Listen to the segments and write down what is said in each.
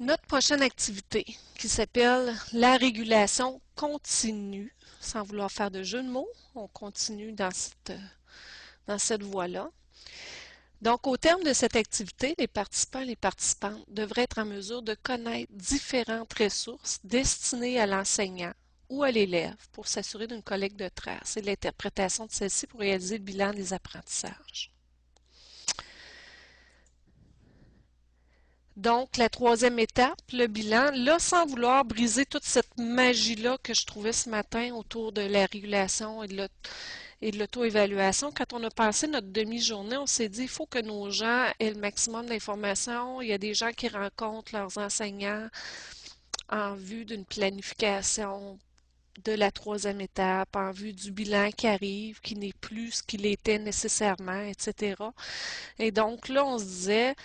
Notre prochaine activité, qui s'appelle la régulation continue, sans vouloir faire de jeu de mots, on continue dans cette voie-là. Donc, au terme de cette activité, les participants et les participantes devraient être en mesure de connaître différentes ressources destinées à l'enseignant ou à l'élève pour s'assurer d'une collecte de traces et de l'interprétation de celle-ci pour réaliser le bilan des apprentissages. Donc, la troisième étape, le bilan, là, sans vouloir briser toute cette magie-là que je trouvais ce matin autour de la régulation et de l'auto-évaluation, quand on a passé notre demi-journée, on s'est dit, il faut que nos gens aient le maximum d'informations. Il y a des gens qui rencontrent leurs enseignants en vue d'une planification de la troisième étape, en vue du bilan qui arrive, qui n'est plus ce qu'il était nécessairement, etc. Et donc là, on se disait,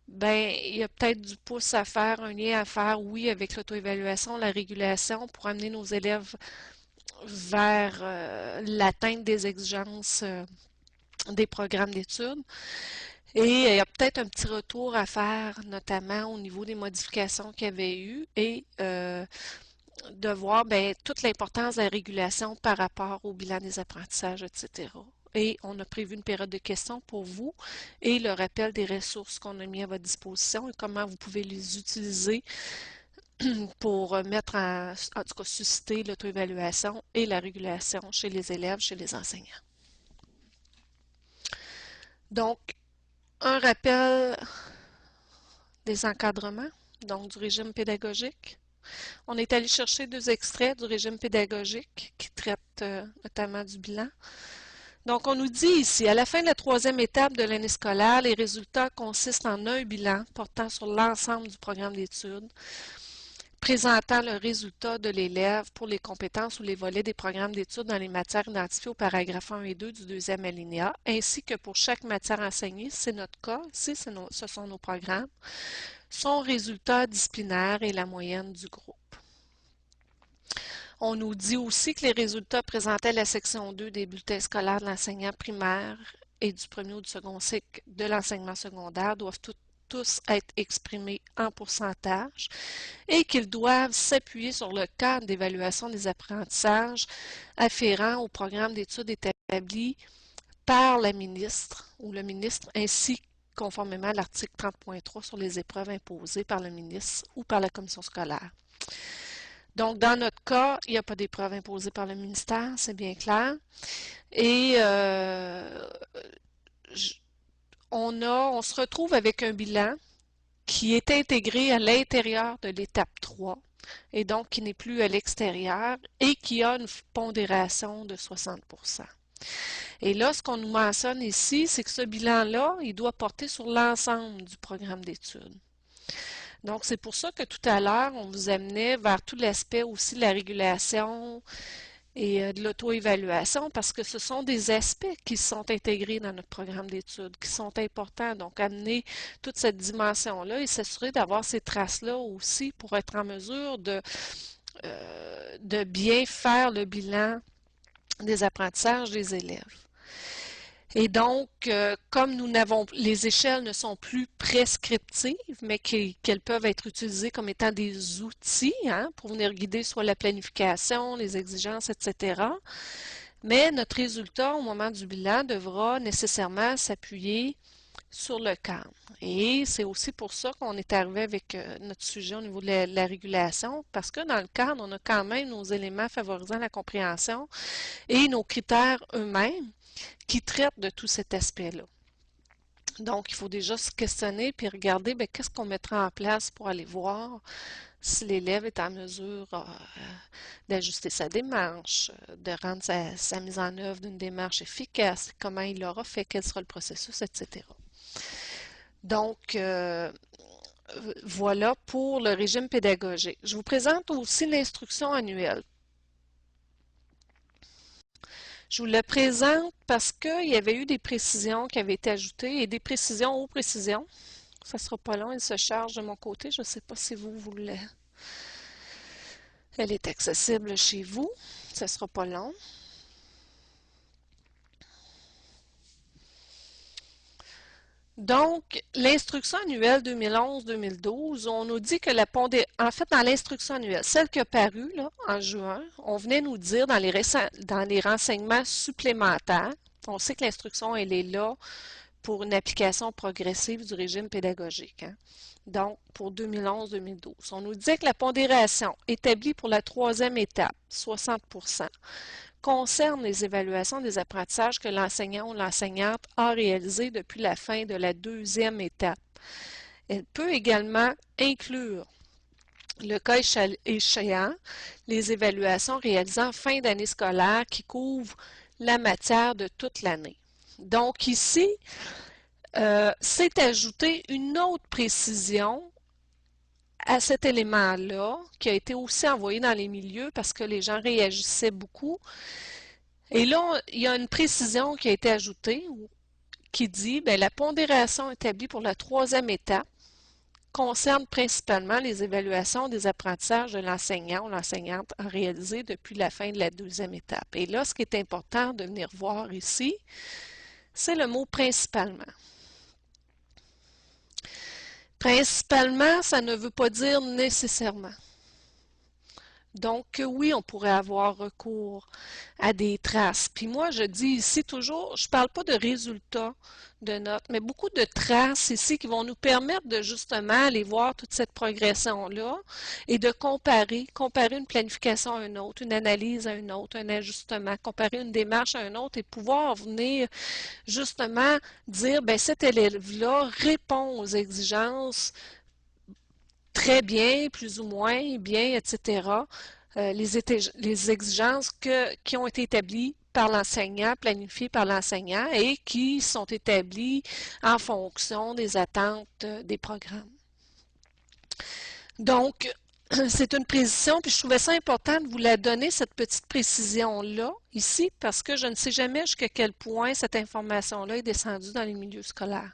ben, il y a peut-être du pouce à faire, un lien à faire, oui, avec l'auto-évaluation, la régulation, pour amener nos élèves vers l'atteinte des exigences des programmes d'études. Et il y a peut-être un petit retour à faire, notamment au niveau des modifications qu'il y avait eu et de voir ben, toute l'importance de la régulation par rapport au bilan des apprentissages, etc. Et on a prévu une période de questions pour vous et le rappel des ressources qu'on a mis à votre disposition et comment vous pouvez les utiliser pour mettre en tout cas susciter l'auto-évaluation et la régulation chez les élèves, chez les enseignants. Donc, un rappel des encadrements, donc du régime pédagogique. On est allé chercher deux extraits du régime pédagogique qui traitent notamment du bilan. Donc, on nous dit ici, à la fin de la troisième étape de l'année scolaire, les résultats consistent en un bilan portant sur l'ensemble du programme d'études, présentant le résultat de l'élève pour les compétences ou les volets des programmes d'études dans les matières identifiées au paragraphe 1 et 2 du deuxième alinéa, ainsi que pour chaque matière enseignée, c'est notre cas, ici ce sont nos programmes, son résultat disciplinaire et la moyenne du groupe. On nous dit aussi que les résultats présentés à la section 2 des bulletins scolaires de l'enseignant primaire et du premier ou du second cycle de l'enseignement secondaire doivent tous être exprimés en pourcentage et qu'ils doivent s'appuyer sur le cadre d'évaluation des apprentissages afférents au programme d'études établi par la ministre ou le ministre ainsi conformément à l'article 30.3 sur les épreuves imposées par le ministre ou par la commission scolaire. Donc, dans notre cas, il n'y a pas d'épreuve imposée par le ministère, c'est bien clair. Et on se retrouve avec un bilan qui est intégré à l'intérieur de l'étape 3 et donc qui n'est plus à l'extérieur et qui a une pondération de 60%. Et là, ce qu'on nous mentionne ici, c'est que ce bilan-là, il doit porter sur l'ensemble du programme d'études. Donc, c'est pour ça que tout à l'heure, on vous amenait vers tout l'aspect aussi de la régulation et de l'auto-évaluation, parce que ce sont des aspects qui sont intégrés dans notre programme d'études, qui sont importants. Donc, amener toute cette dimension-là et s'assurer d'avoir ces traces-là aussi pour être en mesure de bien faire le bilan des apprentissages des élèves. Et donc, comme les échelles ne sont plus prescriptives, mais qu'elles peuvent être utilisées comme étant des outils pour venir guider soit la planification, les exigences, etc. Mais notre résultat au moment du bilan devra nécessairement s'appuyer sur le cadre. Et c'est aussi pour ça qu'on est arrivé avec notre sujet au niveau de la régulation, parce que dans le cadre, on a quand même nos éléments favorisant la compréhension et nos critères eux-mêmes qui traitent de tout cet aspect-là. Donc, il faut déjà se questionner puis regarder qu'est-ce qu'on mettra en place pour aller voir si l'élève est en mesure d'ajuster sa démarche, de rendre sa mise en œuvre d'une démarche efficace, comment il l'aura fait, quel sera le processus, etc. Donc, voilà pour le régime pédagogique. Je vous présente aussi l'instruction annuelle. Je vous le présente parce qu'il y avait eu des précisions qui avaient été ajoutées et des précisions aux précisions. Ça ne sera pas long, elle se charge de mon côté. Je ne sais pas si vous voulez. Elle est accessible chez vous. Ça ne sera pas long. Donc, l'instruction annuelle 2011-2012, on nous dit que en fait, dans l'instruction annuelle, celle qui a paru là, en juin, on venait nous dire dans les renseignements supplémentaires, on sait que l'instruction, elle est là pour une application progressive du régime pédagogique, hein. Donc, pour 2011-2012, on nous disait que la pondération établie pour la troisième étape, 60%, concerne les évaluations des apprentissages que l'enseignant ou l'enseignante a réalisés depuis la fin de la deuxième étape. Elle peut également inclure, le cas échéant, les évaluations réalisées en fin d'année scolaire qui couvrent la matière de toute l'année. Donc ici, c'est ajouté une autre précision à cet élément-là, qui a été aussi envoyé dans les milieux parce que les gens réagissaient beaucoup. Et là, il y a une précision qui a été ajoutée qui dit bien, la pondération établie pour la troisième étape concerne principalement les évaluations des apprentissages de l'enseignant ou l'enseignante à réaliser depuis la fin de la deuxième étape. Et là, ce qui est important de venir voir ici, c'est le mot principalement. Principalement, ça ne veut pas dire nécessairement. Donc, oui, on pourrait avoir recours à des traces. Puis moi, je dis ici toujours, je ne parle pas de résultats de notes, mais beaucoup de traces ici qui vont nous permettre de justement aller voir toute cette progression-là et de comparer une planification à une autre, une analyse à une autre, un ajustement, comparer une démarche à une autre et pouvoir venir justement dire, ben cet élève-là répond aux exigences très bien, plus ou moins bien, etc. Les exigences qui ont été établies par l'enseignant, planifiées par l'enseignant et qui sont établies en fonction des attentes des programmes. Donc, c'est une précision, puis je trouvais ça important de vous la donner, cette petite précision-là, ici, parce que je ne sais jamais jusqu'à quel point cette information-là est descendue dans les milieux scolaires.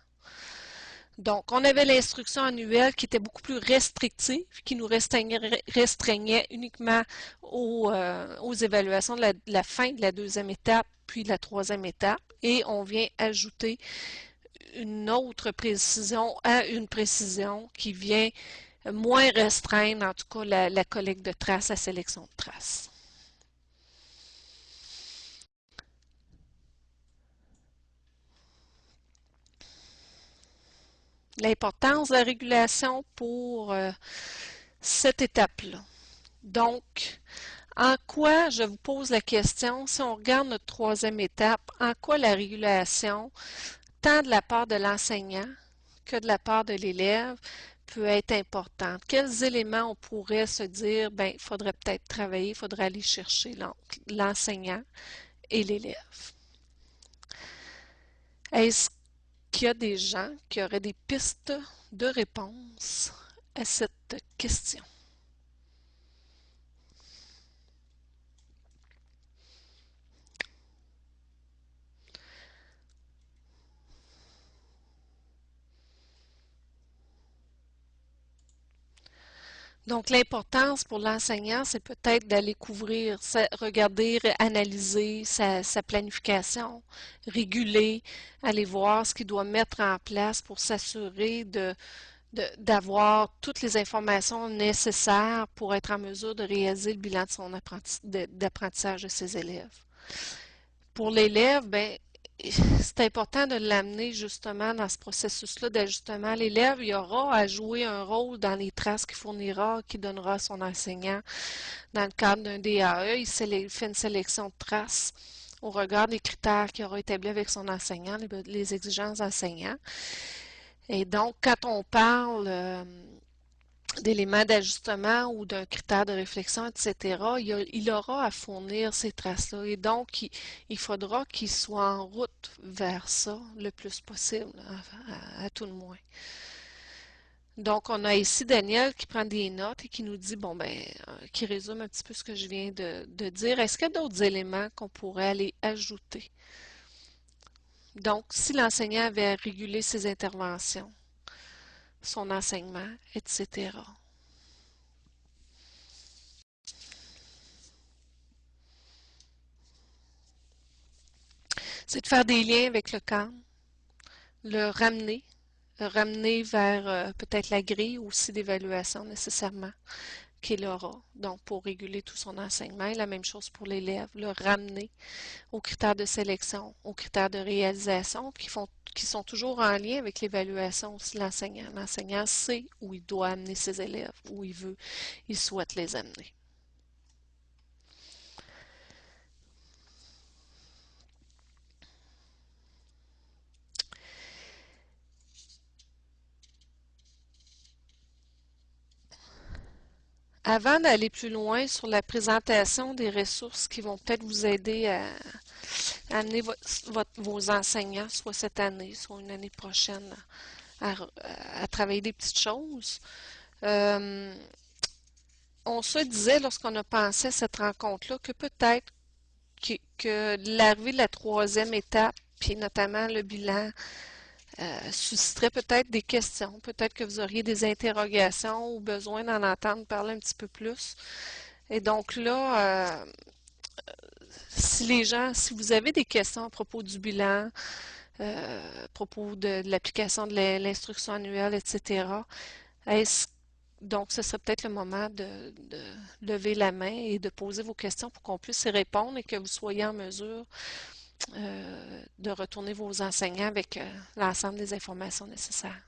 Donc, on avait l'instruction annuelle qui était beaucoup plus restrictive, qui nous restreignait uniquement aux évaluations de la fin de la deuxième étape, puis de la troisième étape. Et on vient ajouter une autre précision à une précision qui vient moins restreindre, en tout cas, la collecte de traces, la sélection de traces. L'importance de la régulation pour cette étape-là. Donc, en quoi, je vous pose la question, si on regarde notre troisième étape, en quoi la régulation, tant de la part de l'enseignant que de la part de l'élève, peut être importante? Quels éléments on pourrait se dire, ben, il faudrait peut-être travailler, il faudrait aller chercher l'enseignant et l'élève? Est-ce qu'il y a des gens qui auraient des pistes de réponse à cette question? Donc, l'importance pour l'enseignant, c'est peut-être d'aller couvrir, regarder, analyser sa planification, réguler, aller voir ce qu'il doit mettre en place pour s'assurer d'avoir toutes les informations nécessaires pour être en mesure de réaliser le bilan de son d'apprentissage de ses élèves. Pour l'élève, ben, c'est important de l'amener justement dans ce processus-là d'ajustement. L'élève, il aura à jouer un rôle dans les traces qu'il fournira, qu'il donnera à son enseignant. Dans le cadre d'un DAE, il fait une sélection de traces au regard des critères qu'il aura établis avec son enseignant, les exigences enseignants. Et donc, quand on parle d'éléments d'ajustement ou d'un critère de réflexion, etc., il aura à fournir ces traces-là. Et donc, il faudra qu'il soit en route vers ça le plus possible, à tout le moins. Donc, on a ici Daniel qui prend des notes et qui nous dit, bon, ben, qui résume un petit peu ce que je viens de dire. Est-ce qu'il y a d'autres éléments qu'on pourrait aller ajouter? Donc, si l'enseignant avait régulé ses interventions, son enseignement, etc. C'est de faire des liens avec le cadre, le ramener ramener vers peut-être la grille aussi d'évaluation nécessairement qu'il aura. Donc, pour réguler tout son enseignement, et la même chose pour l'élève, le ramener aux critères de sélection, aux critères de réalisation qui sont toujours en lien avec l'évaluation aussi de l'enseignant. L'enseignant sait où il doit amener ses élèves, où il souhaite les amener. Avant d'aller plus loin sur la présentation des ressources qui vont peut-être vous aider à amener vos enseignants, soit cette année, soit une année prochaine, à, à travailler des petites choses, euh, on se disait lorsqu'on a pensé à cette rencontre-là que peut-être que l'arrivée de la troisième étape, puis notamment le bilan, susciterait peut-être des questions. Peut-être que vous auriez des interrogations ou besoin d'en entendre parler un petit peu plus. Et donc là, si vous avez des questions à propos du bilan, à propos de l'application de l'instruction annuelle, etc., est-ce donc, ce serait peut-être le moment de lever la main et de poser vos questions pour qu'on puisse y répondre et que vous soyez en mesure de retourner vos enseignants avec l'ensemble des informations nécessaires.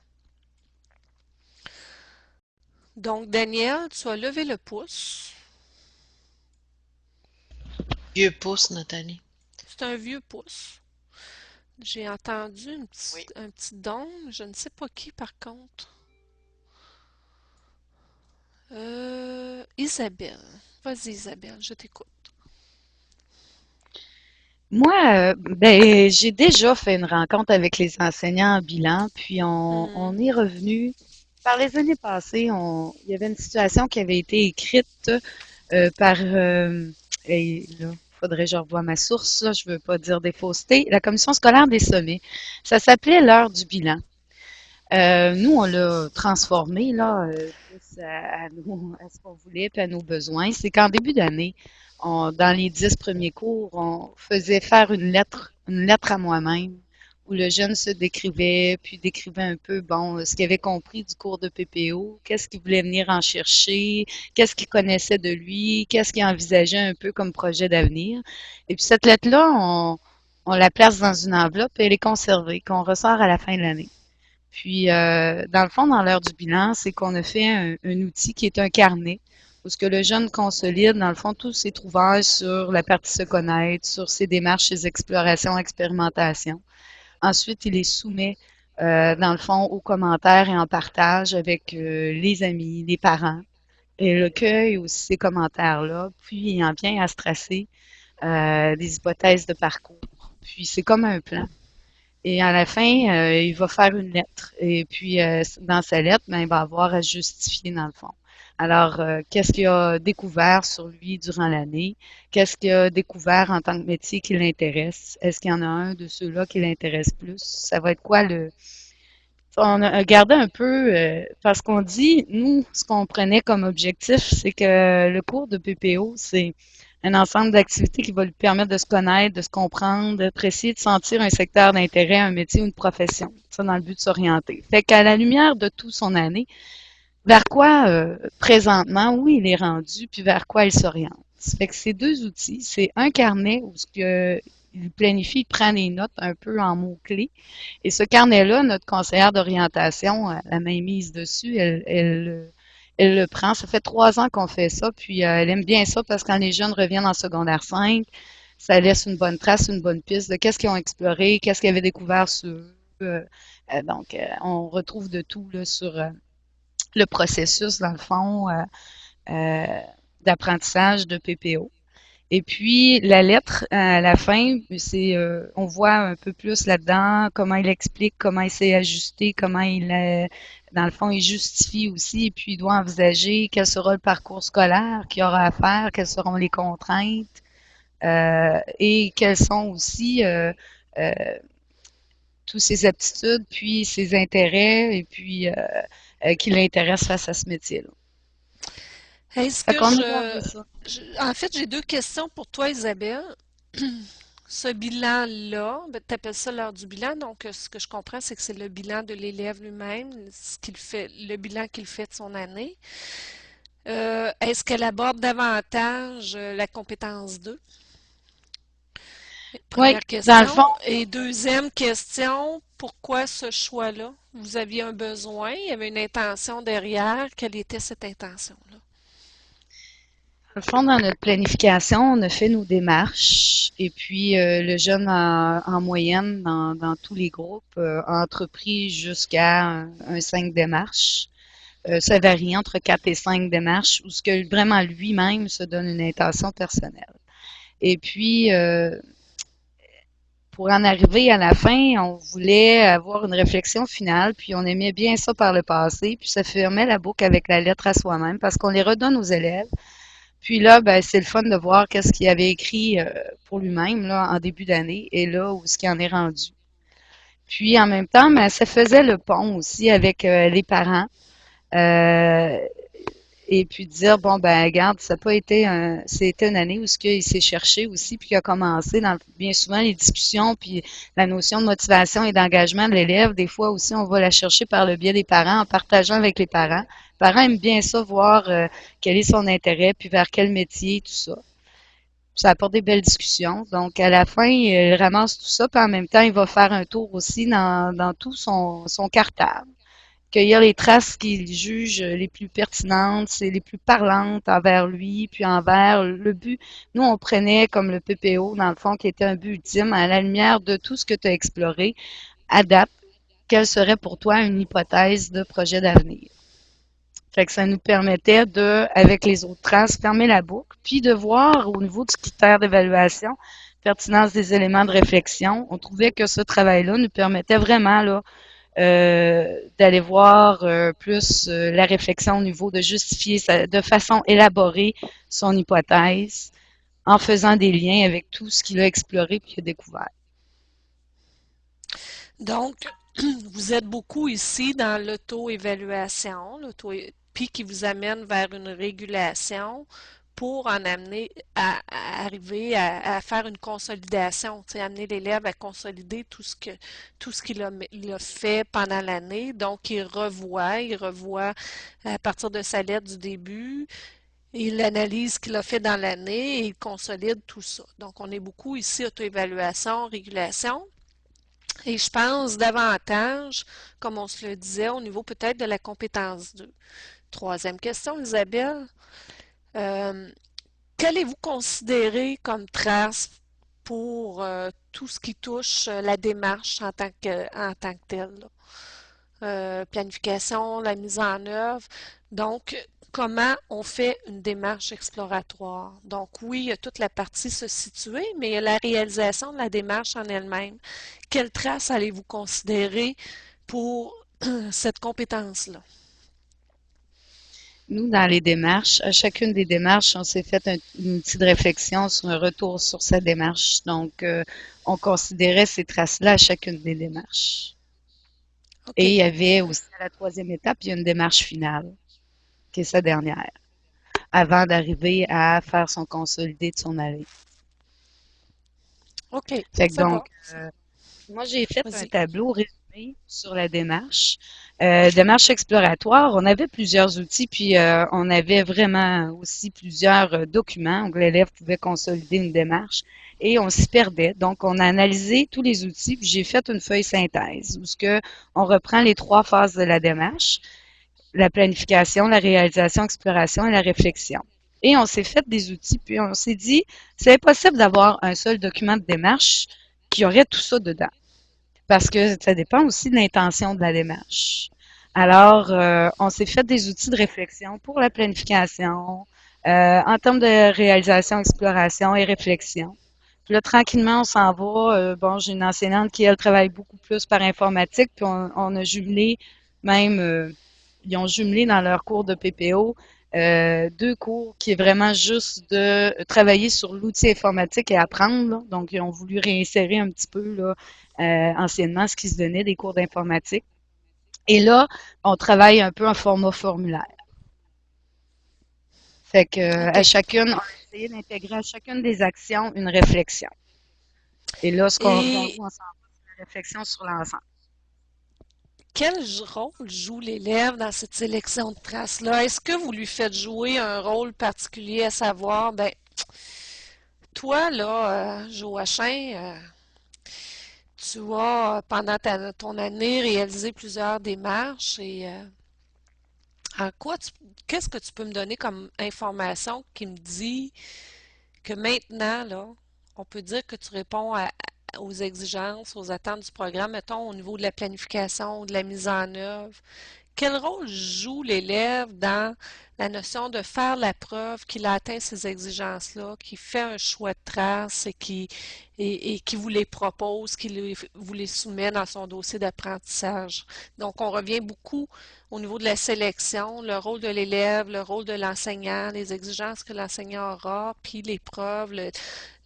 Donc, Daniel, tu as levé le pouce. Vieux pouce, Nathalie. C'est un vieux pouce. J'ai entendu Oui. un petit don, je ne sais pas qui par contre. Isabelle. Vas-y, Isabelle, je t'écoute. Moi, ben, j'ai déjà fait une rencontre avec les enseignants en bilan, puis on Mhm. est revenu. Par les années passées, il y avait une situation qui avait été écrite par, et là, faudrait que je revoie ma source, là, je veux pas dire des faussetés, la Commission scolaire des sommets. Ça s'appelait l'heure du bilan. Nous, on l'a transformé là, plus à ce qu'on voulait puis à nos besoins. C'est qu'en début d'année, dans les 10 premiers cours, on faisait faire une lettre à moi-même, où le jeune se décrivait, puis décrivait un peu, bon, ce qu'il avait compris du cours de PPO, qu'est-ce qu'il voulait venir en chercher, qu'est-ce qu'il connaissait de lui, qu'est-ce qu'il envisageait un peu comme projet d'avenir. Et puis cette lettre-là, on la place dans une enveloppe et elle est conservée, qu'on ressort à la fin de l'année. Puis, dans le fond, dans l'heure du bilan, c'est qu'on a fait un outil qui est un carnet, où ce que le jeune consolide, dans le fond, tous ses trouvailles sur la partie se connaître, sur ses démarches, ses explorations, expérimentations. Ensuite, il les soumet, dans le fond, aux commentaires et en partage avec les amis, les parents. Et recueille aussi ces commentaires-là, puis il en vient à se tracer des hypothèses de parcours. Puis, c'est comme un plan. Et à la fin, il va faire une lettre. Et puis, dans sa lettre, ben, il va avoir à justifier dans le fond. Alors, qu'est-ce qu'il a découvert sur lui durant l'année? Qu'est-ce qu'il a découvert en tant que métier qui l'intéresse? Est-ce qu'il y en a un de ceux-là qui l'intéresse plus? Ça va être quoi le... On a gardé un peu, parce qu'on dit, nous, ce qu'on prenait comme objectif, c'est que le cours de PPO, c'est un ensemble d'activités qui va lui permettre de se connaître, de se comprendre, d'apprécier, de sentir un secteur d'intérêt, un métier ou une profession. Ça, dans le but de s'orienter. Fait qu'à la lumière de tout son année, vers quoi, présentement, où il est rendu, puis vers quoi il s'oriente. Ça fait que ces deux outils, c'est un carnet où ce que il planifie, il prend des notes un peu en mots-clés. Et ce carnet-là, notre conseillère d'orientation, la main mise dessus, elle le prend. Ça fait 3 ans qu'on fait ça, puis elle aime bien ça parce que quand les jeunes reviennent en secondaire 5, ça laisse une bonne trace, une bonne piste de qu'est-ce qu'ils ont exploré, qu'est-ce qu'ils avaient découvert sur eux. On retrouve de tout là, sur le processus, dans le fond, euh, d'apprentissage de PPO. Et puis, la lettre, à la fin, c'est, on voit un peu plus là-dedans comment il explique, comment il s'est ajusté, comment dans le fond, il justifie aussi, et puis il doit envisager quel sera le parcours scolaire qu'il aura à faire, quelles seront les contraintes, et quelles sont aussi euh, toutes ses aptitudes, puis ses intérêts, et puis qui l'intéressent face à ce métier-là. Est-ce Fait que qu'on a gardé ça. en fait, j'ai deux questions pour toi, Isabelle. Ce bilan-là, tu appelles ça l'heure du bilan. Donc, ce que je comprends, c'est que c'est le bilan de l'élève lui-même, ce qu'il fait, le bilan qu'il fait de son année. Est-ce qu'elle aborde davantage la compétence 2? Oui, Première dans le fond, question. Et deuxième question, pourquoi ce choix-là? Vous aviez un besoin, il y avait une intention derrière. Quelle était cette intention-là? dans notre planification, on a fait nos démarches et puis le jeune en moyenne dans tous les groupes a entrepris jusqu'à un 5 démarches. Ça varie entre 4 et 5 démarches où ce que vraiment lui-même se donne une intention personnelle. Et puis, pour en arriver à la fin, on voulait avoir une réflexion finale, puis on aimait bien ça par le passé, puis ça fermait la boucle avec la lettre à soi-même parce qu'on les redonne aux élèves. Puis là, ben, c'est le fun de voir qu'est-ce qu'il avait écrit pour lui-même là, en début d'année et là où ce qu'il en est rendu. Puis en même temps, ben, ça faisait le pont aussi avec les parents. Euh, et puis dire, bon, ben, regarde, ça n'a pas été c'était une année où ce qu'il s'est cherché aussi, puis qu'il a commencé dans bien souvent les discussions, puis la notion de motivation et d'engagement de l'élève, des fois aussi, on va la chercher par le biais des parents, en partageant avec les parents. Les parents aiment bien ça, voir quel est son intérêt, puis vers quel métier, tout ça. Puis ça apporte des belles discussions. Donc, à la fin, il ramasse tout ça, puis en même temps, il va faire un tour aussi dans tout son cartable cueillir les traces qu'il juge les plus pertinentes, c'est les plus parlantes envers lui, puis envers le but. Nous, on prenait comme le PPO, dans le fond, qui était un but ultime, à la lumière de tout ce que tu as exploré, adapte, quelle serait pour toi une hypothèse de projet d'avenir. Fait que ça nous permettait de, avec les autres traces, fermer la boucle, puis de voir au niveau du critère d'évaluation, pertinence des éléments de réflexion. On trouvait que ce travail-là nous permettait vraiment là, d'aller voir plus la réflexion au niveau de justifier de façon élaborée son hypothèse en faisant des liens avec tout ce qu'il a exploré et qu'il a découvert. Donc, vous êtes beaucoup ici dans l'auto-évaluation, puis qui vous amène vers une régulation pour en amener à arriver à faire une consolidation, amener l'élève à consolider tout ce il a fait pendant l'année. Donc, il revoit à partir de sa lettre du début, il analyse ce qu'il a fait dans l'année et il consolide tout ça. Donc, on est beaucoup ici auto-évaluation, régulation. Et je pense davantage, comme on se le disait, au niveau peut-être de la compétence 2. Troisième question, Isabelle. Euh, Qu'allez-vous considérer comme trace pour tout ce qui touche la démarche en tant que telle, là? Planification, la mise en œuvre. Donc, comment on fait une démarche exploratoire? Donc, oui, il y a toute la partie se situer, mais il y a la réalisation de la démarche en elle-même. Quelle trace allez-vous considérer pour cette compétence-là? Nous, dans les démarches, à chacune des démarches, on s'est fait une petite réflexion sur un retour sur sa démarche. Donc, on considérait ces traces-là à chacune des démarches. Et il OK. y avait aussi à la troisième étape, il y a une démarche finale, qui est sa dernière, avant d'arriver à faire son consolidé de son allée. OK. Fait que Ça donc, va. moi, j'ai fait un Vas-y. tableau résumé sur la démarche. Démarche exploratoire, on avait plusieurs outils, puis on avait vraiment aussi plusieurs documents où l'élève pouvait consolider une démarche et on s'y perdait. Donc, on a analysé tous les outils, puis j'ai fait une feuille synthèse où ce que on reprend les trois phases de la démarche, la planification, la réalisation, exploration et la réflexion. Et on s'est fait des outils, puis on s'est dit, c'est impossible d'avoir un seul document de démarche qui aurait tout ça dedans parce que ça dépend aussi de l'intention de la démarche. Alors, on s'est fait des outils de réflexion pour la planification, en termes de réalisation, exploration et réflexion. Puis là, tranquillement, on s'en va. Bon, j'ai une enseignante qui, elle, travaille beaucoup plus par informatique, puis on a jumelé même, ils ont jumelé dans leur cours de PPO deux cours qui est vraiment juste de travailler sur l'outil informatique et apprendre. Là. Donc, ils ont voulu réinsérer un petit peu là, anciennement ce qui se donnait des cours d'informatique. Et là, on travaille un peu en format formulaire. Fait que à OK. chacune, on a essayé d'intégrer à chacune des actions une réflexion. Et là, ce qu'on joue Et ensemble, c'est la réflexion sur l'ensemble. quel rôle joue l'élève dans cette sélection de traces-là? Est-ce que vous lui faites jouer un rôle particulier, à savoir, ben, toi, là, Joachim, tu as, pendant ton année, réalisé plusieurs démarches et en quoi qu'est-ce que tu peux me donner comme information qui me dit que maintenant, là, on peut dire que tu réponds aux exigences, aux attentes du programme, mettons, au niveau de la planification, ou de la mise en œuvre. Quel rôle joue l'élève dans la notion de faire la preuve qu'il a atteint ces exigences-là, qu'il fait un choix de trace et qui vous les propose, vous les soumet dans son dossier d'apprentissage? Donc, on revient beaucoup au niveau de la sélection, le rôle de l'élève, le rôle de l'enseignant, les exigences que l'enseignant aura, puis les preuves,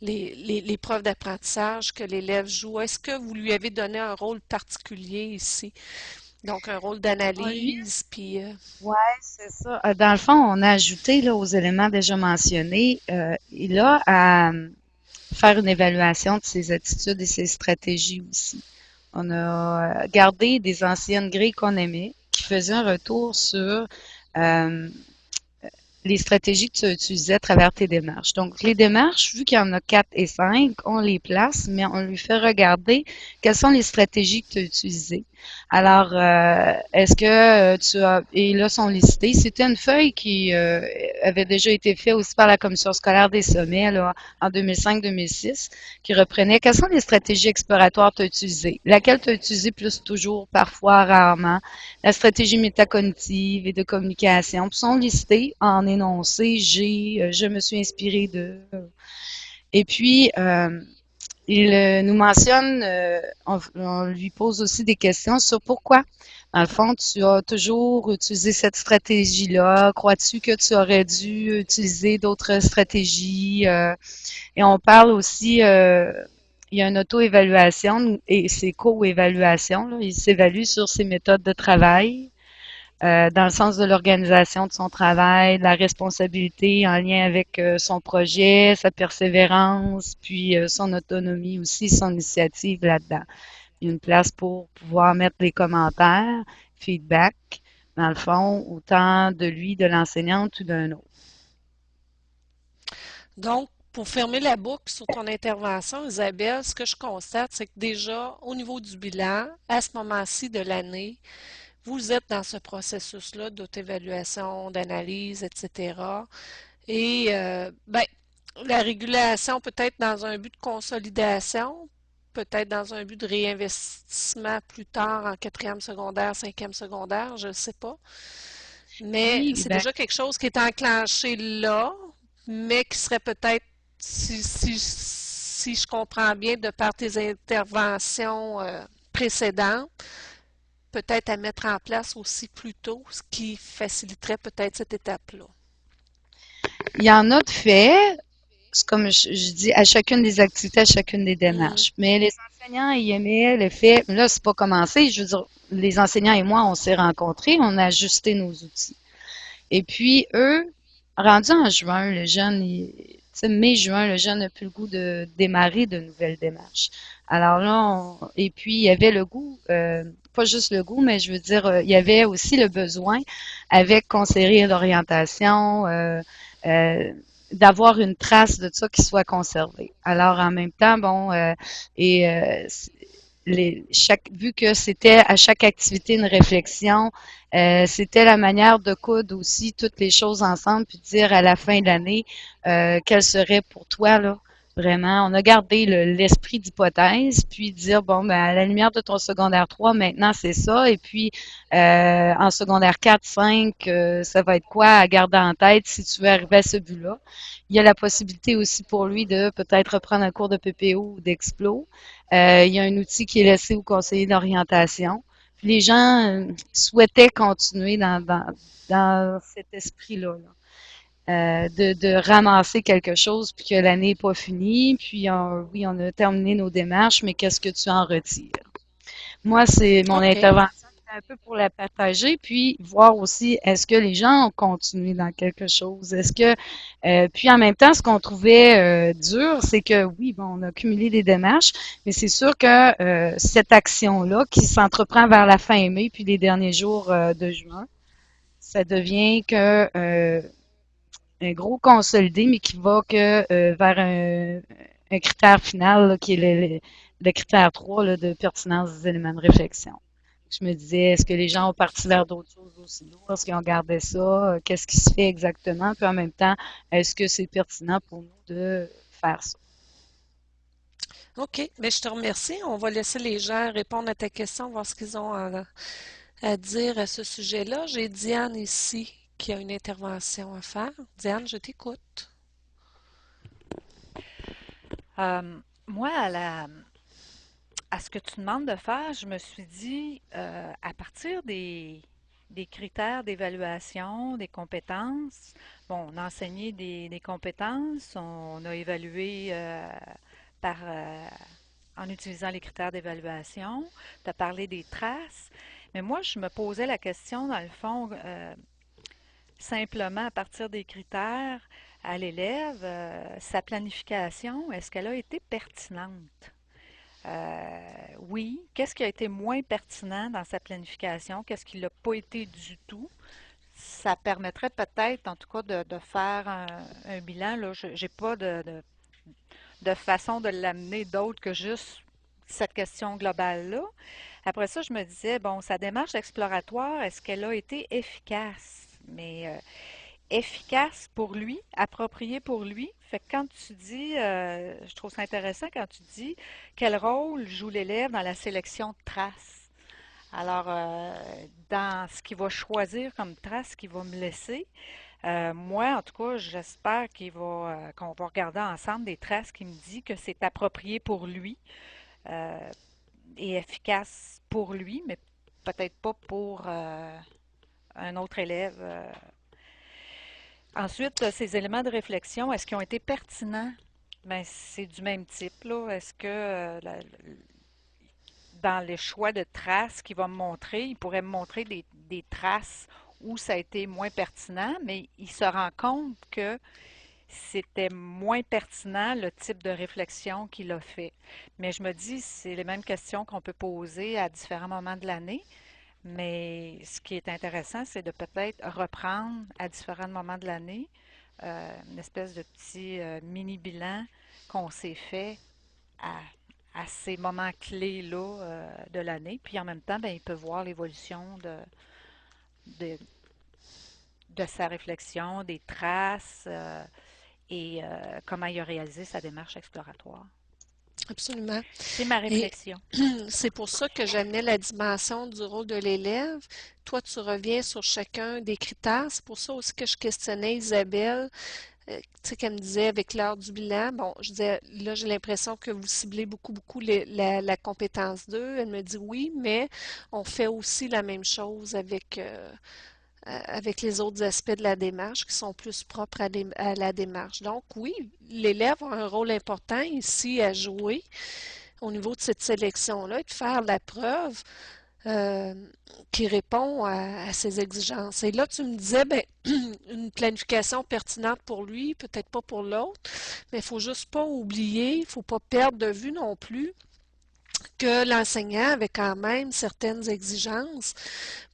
les preuves d'apprentissage que l'élève joue. Est-ce que vous lui avez donné un rôle particulier ici? Donc, un rôle On lui, d'analyse, puis ouais, c'est ça. Dans le fond, on a ajouté là, aux éléments déjà mentionnés, il a à faire une évaluation de ses attitudes et ses stratégies aussi. On a gardé des anciennes grilles qu'on aimait, qui faisaient un retour sur euh, les stratégies que tu as utilisées à travers tes démarches. Donc, les démarches, vu qu'il y en a 4 et 5, on les place, mais on lui fait regarder quelles sont les stratégies que tu as utilisées. Alors, est-ce que tu as... Et là, sont listées. C'était une feuille qui avait déjà été faite aussi par la Commission scolaire des sommets là, en 2005-2006, qui reprenait quelles sont les stratégies exploratoires que tu as utilisées. Laquelle tu as utilisée plus toujours, parfois, rarement. La stratégie métacognitive et de communication. Puis sont listées en énoncé, je me suis inspirée de... Et puis, il nous mentionne, on lui pose aussi des questions sur pourquoi. Dans le fond, tu as toujours utilisé cette stratégie-là. Crois-tu que tu aurais dû utiliser d'autres stratégies? Et on parle aussi, il y a une auto-évaluation et c'est co-évaluation. Là. Il s'évalue sur ses méthodes de travail, dans le sens de l'organisation de son travail, de la responsabilité en lien avec son projet, sa persévérance, puis son autonomie aussi, son initiative là-dedans. Il y a une place pour pouvoir mettre des commentaires, feedback, dans le fond, autant de lui, de l'enseignante ou d'un autre. donc, pour fermer la boucle sur ton intervention, Isabelle, ce que je constate, c'est que déjà, au niveau du bilan, à ce moment-ci de l'année, vous êtes dans ce processus-là d'auto-évaluation, d'analyse, etc. Et, ben, la régulation peut-être dans un but de consolidation, peut-être dans un but de réinvestissement plus tard en quatrième secondaire, cinquième secondaire, je ne sais pas. Mais Oui, c'est ben, déjà quelque chose qui est enclenché là, mais qui serait peut-être, si je comprends bien, de par tes interventions précédentes, peut-être à mettre en place aussi plus tôt, ce qui faciliterait peut-être cette étape-là. il y en a de fait, c'est comme je dis, à chacune des activités, à chacune des Mhm. démarches. Mais les enseignants, ils aimaient le fait, là, c'est pas commencé, je veux dire, les enseignants et moi, on s'est rencontrés, on a ajusté nos outils. Et puis, eux, rendus en juin, le jeune, tu sais, mai-juin, le jeune n'a plus le goût de démarrer de nouvelles démarches. Alors là, et puis, il y avait le goût, pas juste le goût, mais je veux dire, il y avait aussi le besoin, avec conseiller d'orientation, euh, d'avoir une trace de ça qui soit conservée. Alors, en même temps, bon, et vu que c'était à chaque activité une réflexion, c'était la manière de coudre aussi toutes les choses ensemble, puis de dire à la fin de l'année, quelle serait pour toi, là, vraiment. On a gardé l'esprit d'hypothèse, puis dire, bon, ben, à la lumière de ton secondaire 3 maintenant, c'est ça, et puis en secondaire 4 5 ça va être quoi à garder en tête si tu veux arriver à ce but-là. Il y a la possibilité aussi pour lui de peut-être reprendre un cours de PPO ou d'Explo. Il y a un outil qui est laissé au conseiller d'orientation. Puis les gens souhaitaient continuer dans cet esprit-là, de ramasser quelque chose, puis que l'année n'est pas finie. Puis oui, on a terminé nos démarches, mais qu'est-ce que tu en retires? Moi, c'est mon OK. intervention un peu pour la partager, puis voir aussi est-ce que les gens ont continué dans quelque chose. Est-ce que puis en même temps, ce qu'on trouvait dur, c'est que oui, bon, on a cumulé des démarches, mais c'est sûr que cette action-là, qui s'entreprend vers la fin mai, puis les derniers jours de juin, ça devient que un gros consolidé, mais qui va que vers un critère final là, qui est le critère 3 là, de pertinence des éléments de réflexion. Je me disais, est-ce que les gens ont parti vers d'autres choses aussi lourdes? Est-ce qu'ils ont gardé ça? Qu'est-ce qui se fait exactement? Puis en même temps, est-ce que c'est pertinent pour nous de faire ça? OK, mais je te remercie. On va laisser les gens répondre à ta question, voir ce qu'ils ont à dire à ce sujet-là. J'ai Diane ici qui a une intervention à faire. Diane, je t'écoute. Moi, à ce que tu demandes de faire, je me suis dit, à partir des critères d'évaluation, des compétences, bon, on a enseigné des compétences, on a évalué par, en utilisant les critères d'évaluation, tu as parlé des traces, mais moi, je me posais la question, dans le fond, simplement à partir des critères à l'élève, sa planification, est-ce qu'elle a été pertinente? Oui. Qu'est-ce qui a été moins pertinent dans sa planification? Qu'est-ce qui ne l'a pas été du tout? Ça permettrait peut-être, en tout cas, de faire un bilan. Là, je n'ai pas de façon de l'amener d'autre que juste cette question globale-là. Après ça, je me disais, bon, sa démarche exploratoire, est-ce qu'elle a été efficace? Mais efficace pour lui, approprié pour lui. Fait que quand tu dis, je trouve ça intéressant quand tu dis quel rôle joue l'élève dans la sélection de traces. Alors, dans ce qu'il va choisir comme trace qu'il va me laisser, moi, en tout cas, j'espère qu'on va regarder ensemble des traces qui me disent que c'est approprié pour lui euh, et efficace pour lui, mais peut-être pas pour un autre élève. Ensuite, ces éléments de réflexion, est-ce qu'ils ont été pertinents? Ben, c'est du même type, là. Est-ce que dans les choix de traces qu'il va me montrer, il pourrait me montrer des traces où ça a été moins pertinent, mais il se rend compte que c'était moins pertinent le type de réflexion qu'il a fait. Mais je me dis, c'est les mêmes questions qu'on peut poser à différents moments de l'année. Mais ce qui est intéressant, c'est de peut-être reprendre à différents moments de l'année une espèce de petit mini-bilan qu'on s'est fait à, à ces moments clés-là de l'année. Puis en même temps, ben, il peut voir l'évolution de, de sa réflexion, des traces et comment il a réalisé sa démarche exploratoire. Absolument. C'est ma Et réflexion. c'est pour ça que j'amenais la dimension du rôle de l'élève. Toi, tu reviens sur chacun des critères. C'est pour ça aussi que je questionnais Isabelle, tu sais, qu'elle me disait avec l'heure du bilan. Bon, je disais, là, j'ai l'impression que vous ciblez beaucoup la compétence 2. Elle me dit oui, mais on fait aussi la même chose avec les autres aspects de la démarche qui sont plus propres à la démarche. Donc, oui, l'élève a un rôle important ici à jouer au niveau de cette sélection-là et de faire la preuve euh, qui répond à ses exigences. Et là, tu me disais, ben, une planification pertinente pour lui, peut-être pas pour l'autre, mais il faut juste pas oublier, il faut pas perdre de vue non plus que l'enseignant avait quand même certaines exigences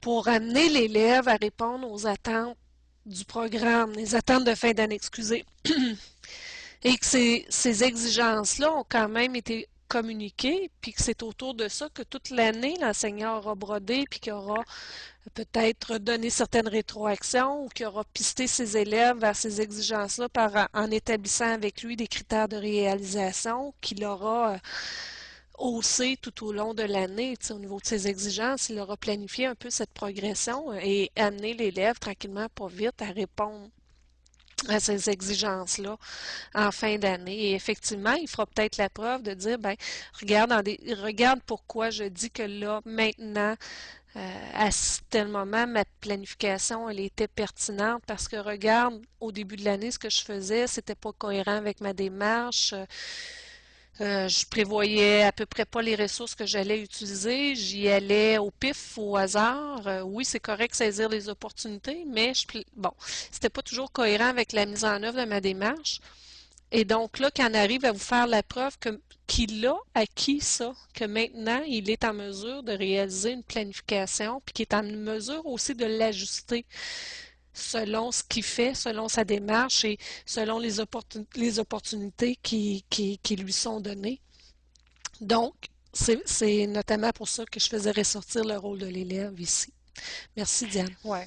pour amener l'élève à répondre aux attentes du programme, les attentes de fin d'année, excusez, et que ces exigences-là ont quand même été communiquées, puis que c'est autour de ça que toute l'année, l'enseignant aura brodé, puis qu'il aura peut-être donné certaines rétroactions ou qu'il aura pisté ses élèves vers ces exigences-là en établissant avec lui des critères de réalisation qu'il aura haussé tout au long de l'année, au niveau de ses exigences. Il aura planifié un peu cette progression et amené l'élève tranquillement, pas vite, à répondre à ces exigences-là en fin d'année. Et effectivement, il fera peut-être la preuve de dire, ben, regarde pourquoi je dis que là, maintenant, à tel moment, ma planification, elle était pertinente parce que regarde, au début de l'année, ce que je faisais, c'était pas cohérent avec ma démarche. Je prévoyais à peu près pas les ressources que j'allais utiliser. J'y allais au pif, au hasard. Oui, c'est correct saisir les opportunités, mais bon, c'était pas toujours cohérent avec la mise en œuvre de ma démarche. Et donc là, quand on arrive à vous faire la preuve qu'il a acquis ça, que maintenant il est en mesure de réaliser une planification, puis qu'il est en mesure aussi de l'ajuster selon ce qu'il fait, selon sa démarche et selon les opportunités qui lui sont données. Donc, c'est notamment pour ça que je faisais ressortir le rôle de l'élève ici. Merci, Diane. Oui.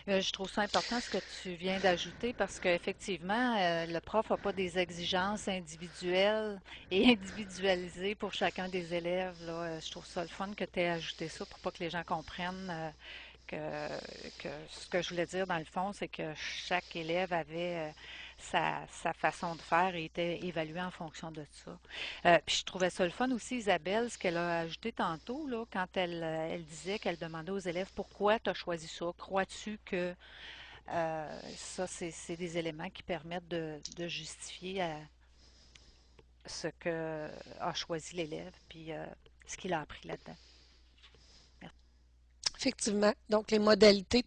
Je trouve ça important ce que tu viens d'ajouter parce qu'effectivement, le prof n'a pas des exigences individuelles et individualisées pour chacun des élèves, là. Je trouve ça le fun que tu aies ajouté ça pour pas que les gens comprennent que ce que je voulais dire dans le fond, c'est que chaque élève avait sa façon de faire et était évalué en fonction de ça. Puis je trouvais ça le fun aussi, Isabelle, ce qu'elle a ajouté tantôt, là, quand elle disait qu'elle demandait aux élèves pourquoi tu as choisi ça. Crois-tu que ça, c'est des éléments qui permettent de justifier ce que a choisi l'élève, puis ce qu'il a appris là-dedans. Effectivement. Donc, les modalités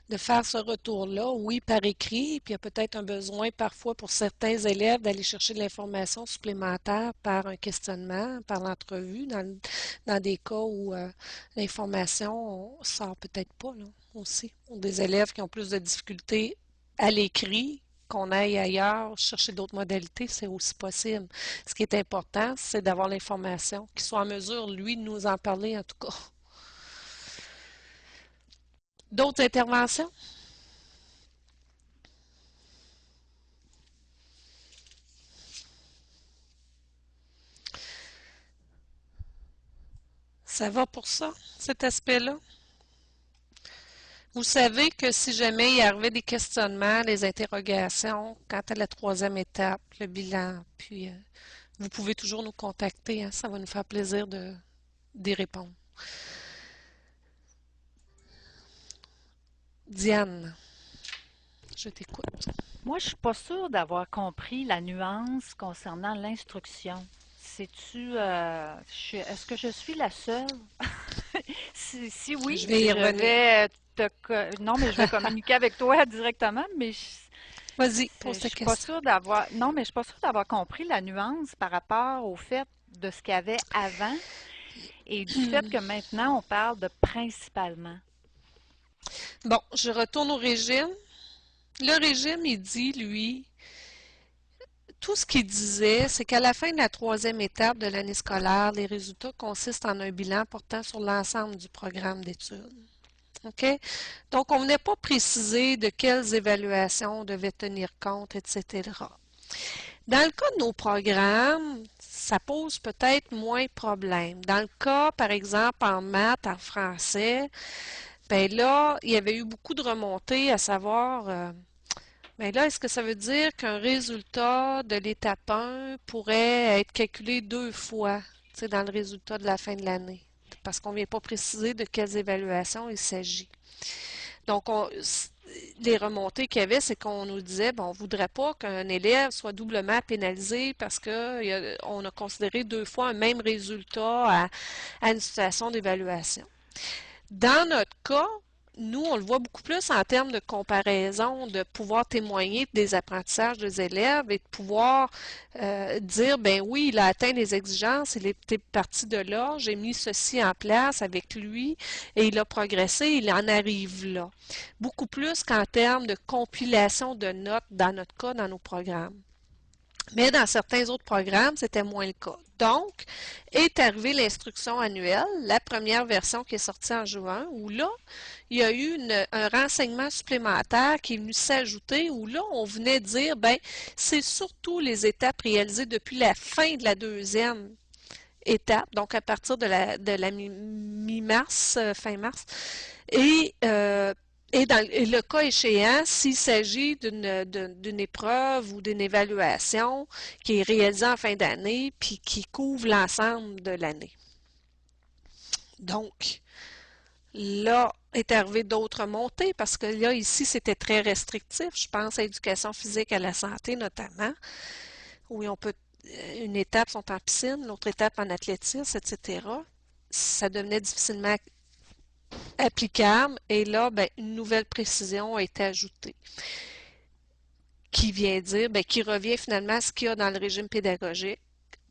de faire ce retour-là, oui, par écrit, puis il y a peut-être un besoin parfois pour certains élèves d'aller chercher de l'information supplémentaire par un questionnement, par l'entrevue, dans des cas où l'information sort peut-être pas, là, aussi. Ou des élèves qui ont plus de difficultés à l'écrit, qu'on aille ailleurs chercher d'autres modalités, c'est aussi possible. Ce qui est important, c'est d'avoir l'information, qu'il soit en mesure, lui, de nous en parler en tout cas. D'autres interventions? Ça va pour ça, cet aspect-là? Vous savez que si jamais il y avait des questionnements, des interrogations, quant à la troisième étape, le bilan, puis vous pouvez toujours nous contacter, hein, ça va nous faire plaisir d'y répondre. Diane, je t'écoute. Moi, je suis pas sûre d'avoir compris la nuance concernant l'instruction. Est-ce que je suis la seule? Si oui, Je vais y revenir. non, mais je vais communiquer avec toi directement, mais Vas-y, je pose ta suis pas question. sûre d'avoir, non, mais je suis pas sûre d'avoir compris la nuance par rapport au fait de ce qu'il y avait avant et du fait que maintenant on parle de principalement. Bon, je retourne au régime. Le régime, il dit, lui, tout ce qu'il disait, c'est qu'à la fin de la troisième étape de l'année scolaire, les résultats consistent en un bilan portant sur l'ensemble du programme d'études. OK? Donc, on ne venait pas préciser de quelles évaluations on devait tenir compte, etc. Dans le cas de nos programmes, ça pose peut-être moins de problèmes. Dans le cas, par exemple, en maths, en français, ben là, il y avait eu beaucoup de remontées à savoir, ben là, est-ce que ça veut dire qu'un résultat de l'étape 1 pourrait être calculé deux fois, tu sais, dans le résultat de la fin de l'année? Parce qu'on ne vient pas préciser de quelles évaluations il s'agit. Donc, les remontées qu'il y avait, c'est qu'on nous disait, bon, on ne voudrait pas qu'un élève soit doublement pénalisé parce qu'on a considéré deux fois un même résultat à une situation d'évaluation. Dans notre cas, nous, on le voit beaucoup plus en termes de comparaison, de pouvoir témoigner des apprentissages des élèves et de pouvoir dire, ben oui, il a atteint les exigences, il est parti de là, j'ai mis ceci en place avec lui et il a progressé, il en arrive là. Beaucoup plus qu'en termes de compilation de notes, dans notre cas, dans nos programmes. Mais dans certains autres programmes, c'était moins le cas. Donc, est arrivée l'instruction annuelle, la première version qui est sortie en juin, où là, il y a eu un renseignement supplémentaire qui est venu s'ajouter, où là, on venait dire, ben, c'est surtout les étapes réalisées depuis la fin de la deuxième étape, donc à partir de la mi-mars, fin mars, et dans le cas échéant, s'il s'agit d'une épreuve ou d'une évaluation qui est réalisée en fin d'année puis qui couvre l'ensemble de l'année. Donc, là est arrivé d'autres montées parce que là, ici, c'était très restrictif. Je pense à l'éducation physique, à la santé notamment, où on peut une étape sont en piscine, l'autre étape en athlétisme, etc., ça devenait difficilement applicable. Et là, ben, une nouvelle précision a été ajoutée qui vient dire, ben, qui revient finalement à ce qu'il y a dans le régime pédagogique,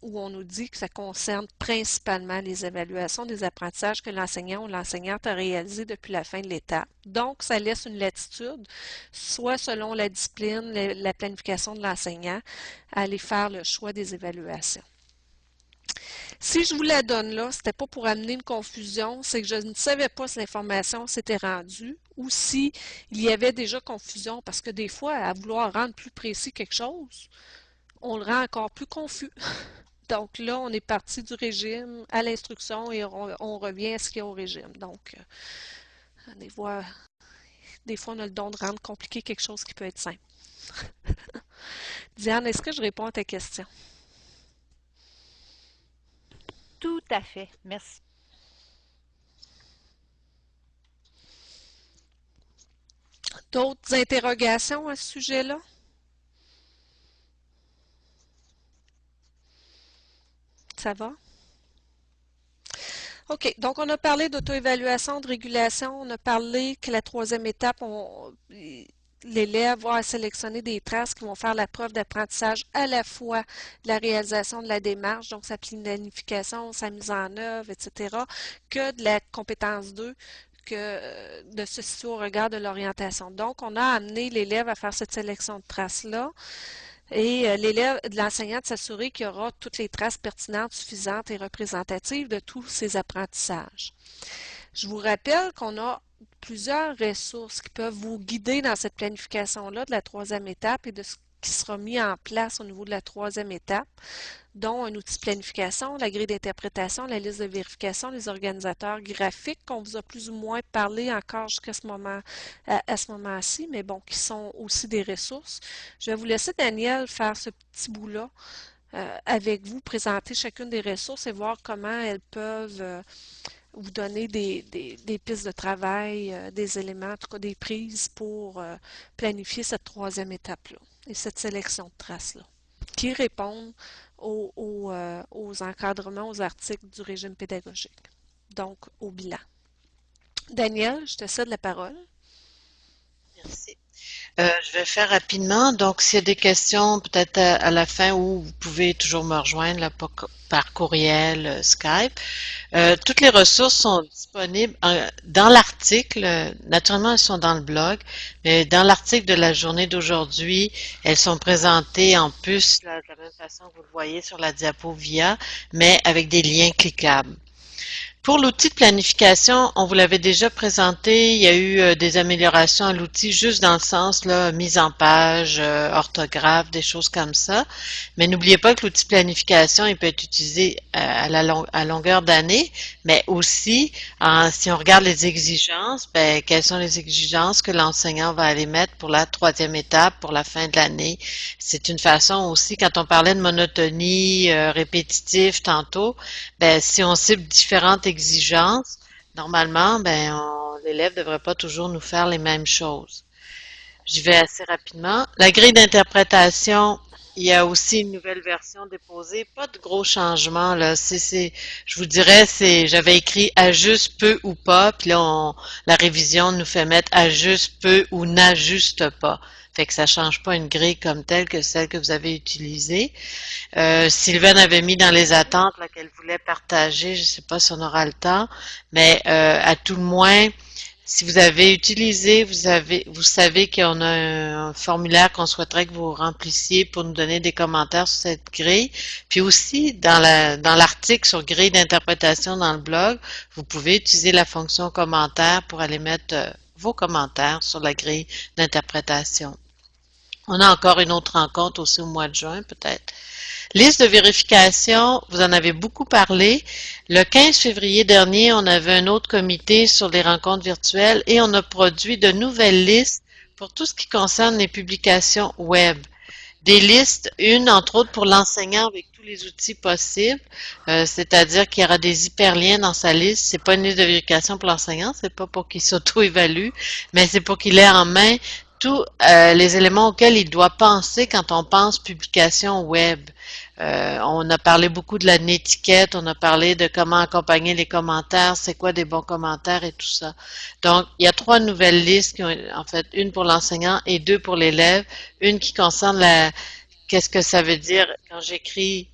où on nous dit que ça concerne principalement les évaluations des apprentissages que l'enseignant ou l'enseignante a réalisés depuis la fin de l'étape. Donc, ça laisse une latitude, soit selon la discipline, la planification de l'enseignant, à aller faire le choix des évaluations. Si je vous la donne là, c'était pas pour amener une confusion, c'est que je ne savais pas si l'information s'était rendue ou si il y avait déjà confusion, parce que des fois, à vouloir rendre plus précis quelque chose, on le rend encore plus confus. Donc là, on est parti du régime à l'instruction et on revient à ce qu'il y a au régime. Donc, des fois, on a le don de rendre compliqué quelque chose qui peut être simple. Diane, est-ce que je réponds à ta question? Tout à fait. Merci. D'autres interrogations à ce sujet-là? Ça va? OK, donc on a parlé d'auto-évaluation, de régulation, on a parlé que la troisième étape, l'élève va sélectionner des traces qui vont faire la preuve d'apprentissage à la fois de la réalisation de la démarche, donc sa planification, sa mise en œuvre, etc., que de la compétence 2, que de se situer au regard de l'orientation. Donc, on a amené l'élève à faire cette sélection de traces-là. Et l'enseignant de s'assurer qu'il y aura toutes les traces pertinentes, suffisantes et représentatives de tous ces apprentissages. Je vous rappelle qu'on a plusieurs ressources qui peuvent vous guider dans cette planification-là de la troisième étape et de ce qui sera mis en place au niveau de la troisième étape, dont un outil de planification, la grille d'interprétation, la liste de vérification, les organisateurs graphiques qu'on vous a plus ou moins parlé encore jusqu'à ce moment, à ce moment-ci, mais bon, qui sont aussi des ressources. Je vais vous laisser Danielle faire ce petit bout-là avec vous, présenter chacune des ressources et voir comment elles peuvent vous donner des pistes de travail, des éléments, en tout cas des prises pour planifier cette troisième étape-là et cette sélection de traces-là, qui répondent aux encadrements, aux articles du régime pédagogique, donc au bilan. Danielle, je te cède la parole. Merci. Je vais faire rapidement. Donc, s'il y a des questions, peut-être à la fin, ou vous pouvez toujours me rejoindre là, par courriel, Skype. Toutes les ressources sont disponibles dans l'article. Naturellement, elles sont dans le blog, mais dans l'article de la journée d'aujourd'hui, elles sont présentées en plus là, de la même façon que vous le voyez sur la diapo VIA, mais avec des liens cliquables. Pour l'outil de planification, on vous l'avait déjà présenté, il y a eu des améliorations à l'outil juste dans le sens là, mise en page, orthographe, des choses comme ça. Mais n'oubliez pas que l'outil de planification, il peut être utilisé à longueur d'année, mais aussi, si on regarde les exigences, ben, quelles sont les exigences que l'enseignant va aller mettre pour la troisième étape, pour la fin de l'année. C'est une façon aussi, quand on parlait de monotonie répétitive tantôt, ben, si on cible différentes exigences, normalement, ben, l'élève ne devrait pas toujours nous faire les mêmes choses. J'y vais assez rapidement. La grille d'interprétation, il y a aussi une nouvelle version déposée. Pas de gros changements, là. Je vous dirais, j'avais écrit ajuste peu ou pas, puis là, la révision nous fait mettre ajuste peu ou n'ajuste pas. Fait que ça change pas une grille comme telle que celle que vous avez utilisée. Sylvaine avait mis dans les attentes là, qu'elle voulait partager, je ne sais pas si on aura le temps, mais à tout le moins, si vous avez utilisé, vous savez qu'on a un formulaire qu'on souhaiterait que vous remplissiez pour nous donner des commentaires sur cette grille. Puis aussi, dans l'article sur grille d'interprétation dans le blog, vous pouvez utiliser la fonction commentaire pour aller mettre vos commentaires sur la grille d'interprétation. On a encore une autre rencontre aussi au mois de juin, peut-être. Liste de vérification, vous en avez beaucoup parlé. Le 15 février dernier, on avait un autre comité sur les rencontres virtuelles et on a produit de nouvelles listes pour tout ce qui concerne les publications web. Des listes, une entre autres pour l'enseignant avec tous les outils possibles, c'est-à-dire qu'il y aura des hyperliens dans sa liste. C'est pas une liste de vérification pour l'enseignant, c'est pas pour qu'il s'auto-évalue, mais c'est pour qu'il ait en main tous les éléments auxquels il doit penser quand on pense publication web. On a parlé beaucoup de la netiquette, on a parlé de comment accompagner les commentaires, c'est quoi des bons commentaires et tout ça. Donc, il y a 3 nouvelles listes, en fait, une pour l'enseignant et 2 pour l'élève. Une qui concerne qu'est-ce que ça veut dire quand j'écris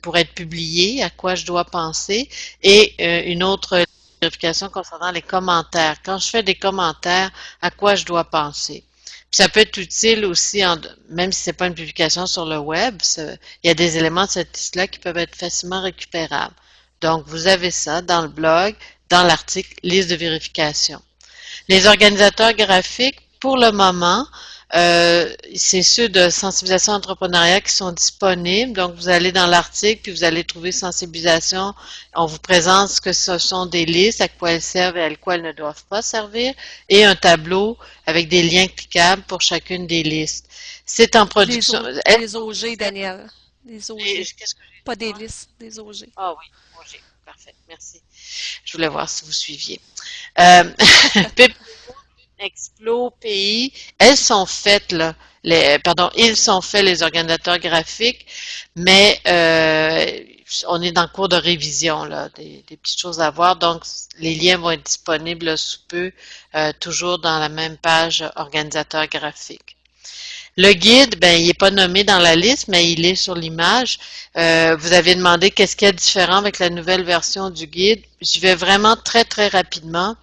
pour être publié, à quoi je dois penser, et une autre vérification concernant les commentaires. Quand je fais des commentaires, à quoi je dois penser. Puis ça peut être utile aussi, même si c'est pas une publication sur le web, il y a des éléments de cette liste-là qui peuvent être facilement récupérables. Donc, vous avez ça dans le blog, dans l'article liste de vérification. Les organisateurs graphiques, pour le moment, c'est ceux de sensibilisation entrepreneuriale qui sont disponibles. Donc, vous allez dans l'article, puis vous allez trouver sensibilisation. On vous présente ce que ce sont des listes, à quoi elles servent et à quoi elles ne doivent pas servir, et un tableau avec des liens cliquables pour chacune des listes. C'est en production. Les OG, Daniel. Les OG. Qu'est-ce que j'ai Pas dit, des moi? listes, des OG. Ah oui, OG. Parfait, merci. Je voulais voir si vous suiviez. Euh, Explo, pays, elles sont faites, là, ils sont faits, les organisateurs graphiques, mais on est dans le cours de révision, là, des petites choses à voir, donc les liens vont être disponibles là, sous peu, toujours dans la même page organisateur graphique. Le guide, ben, il n'est pas nommé dans la liste, mais il est sur l'image. Vous avez demandé qu'est-ce qu'il y a de différent avec la nouvelle version du guide. J'y vais vraiment très, très rapidement.